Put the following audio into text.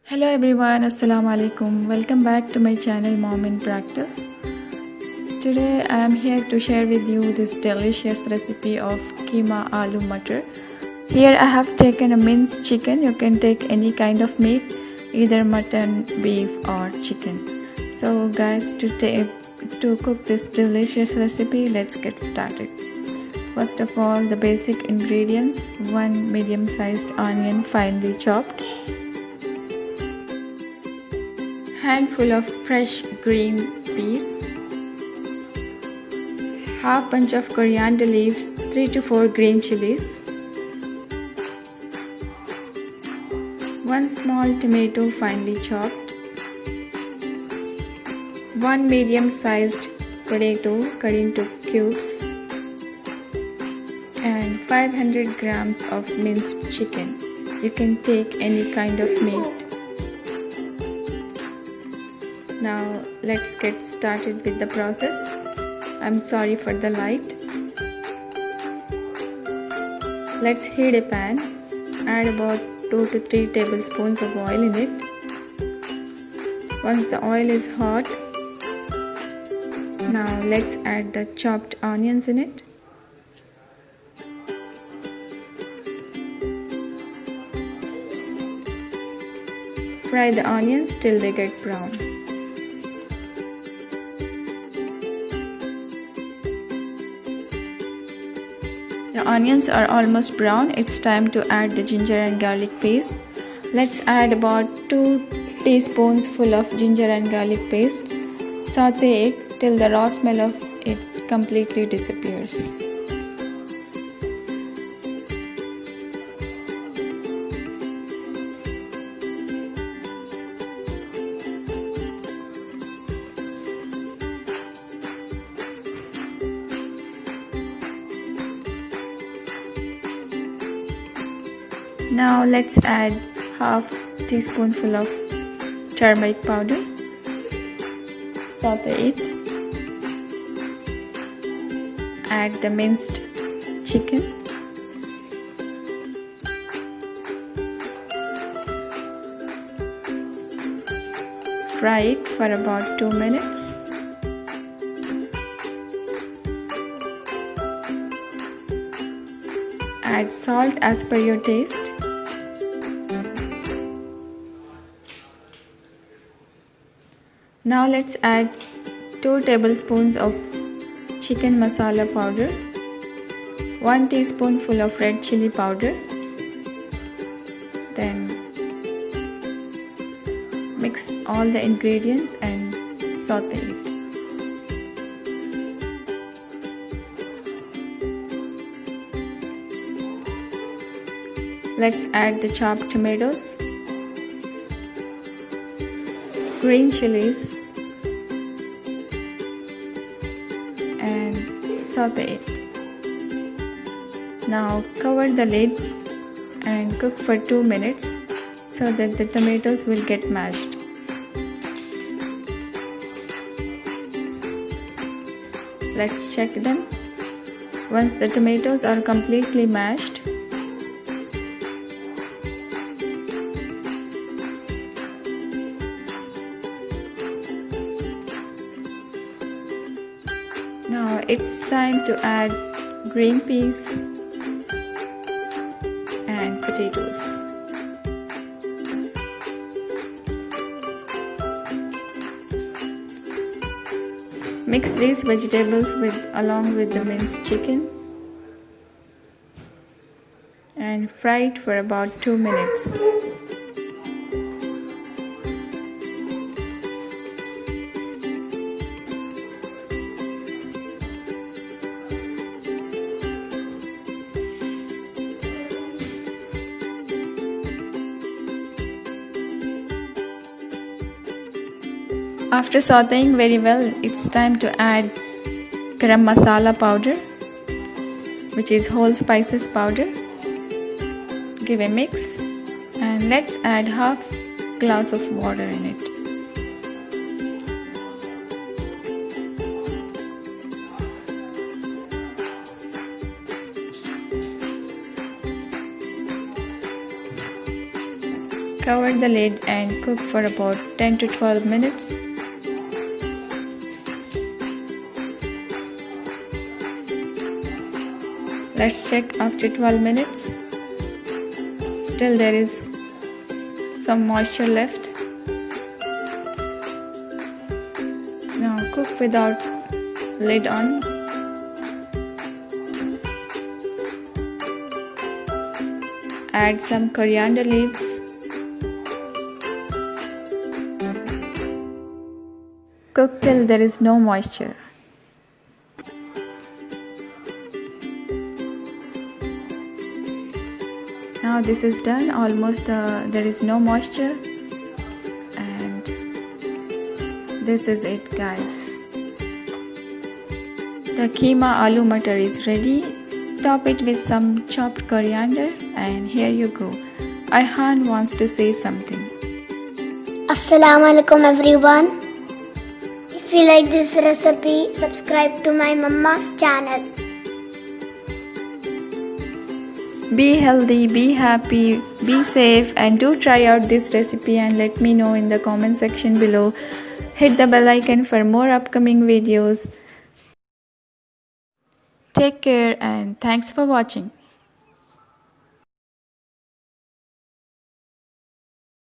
Hello everyone, Assalamu alaikum. Welcome back to my channel Mom in Practice. Today I am here to share with you this delicious recipe of Kheema Aloo Matar. Here I have taken a minced chicken. You can take any kind of meat, either mutton, beef or chicken. So guys, to cook this delicious recipe, let's get started. First of all, the basic ingredients: 1 medium-sized onion finely chopped, handful of fresh green peas, half bunch of coriander leaves, 3 to 4 green chilies, 1 small tomato finely chopped, 1 medium-sized potato cut into cubes, and 500 grams of minced chicken. You can take any kind of meat. Now let's get started with the process. I'm sorry for the light. Let's heat a pan. Add about 2 to 3 tablespoons of oil in it. Once the oil is hot, now let's add the chopped onions in it. Fry the onions till they get brown. The onions are almost brown. It's time to add the ginger and garlic paste. Let's add about 2 teaspoons full of ginger and garlic paste. Saute it till the raw smell of it completely disappears. Now let's add half teaspoonful of turmeric powder. Saute it. Add the minced chicken. Fry it for about 2 minutes. Add salt as per your taste. Now let's add 2 tablespoons of chicken masala powder, 1 teaspoonful of red chili powder. Then mix all the ingredients and saute it. Let's add the chopped tomatoes, green chilies, and saute it. Now cover the lid and cook for 2 minutes so that the tomatoes will get mashed. Let's check them. Once the tomatoes are completely mashed, now it's time to add green peas and potatoes. Mix these vegetables along with the minced chicken and fry it for about 2 minutes. After sauteing very well, it's time to add garam masala powder, which is whole spices powder. Give a mix and let's add half glass of water in it. Cover the lid and cook for about 10 to 12 minutes. Let's check after 12 minutes. Still there is some moisture left. Now cook without lid on. Add some coriander leaves. Cook till there is no moisture. Now this is done, almost there is no moisture, and this is it, guys. The Kheema Aloo Matar is ready. Top it with some chopped coriander, and here you go. Arhan wants to say something. Assalamu alaikum everyone. If you like this recipe, subscribe to my mama's channel. Be healthy, be happy, be safe, and do try out this recipe and let me know in the comment section below. Hit the bell icon for more upcoming videos. Take care and thanks for watching.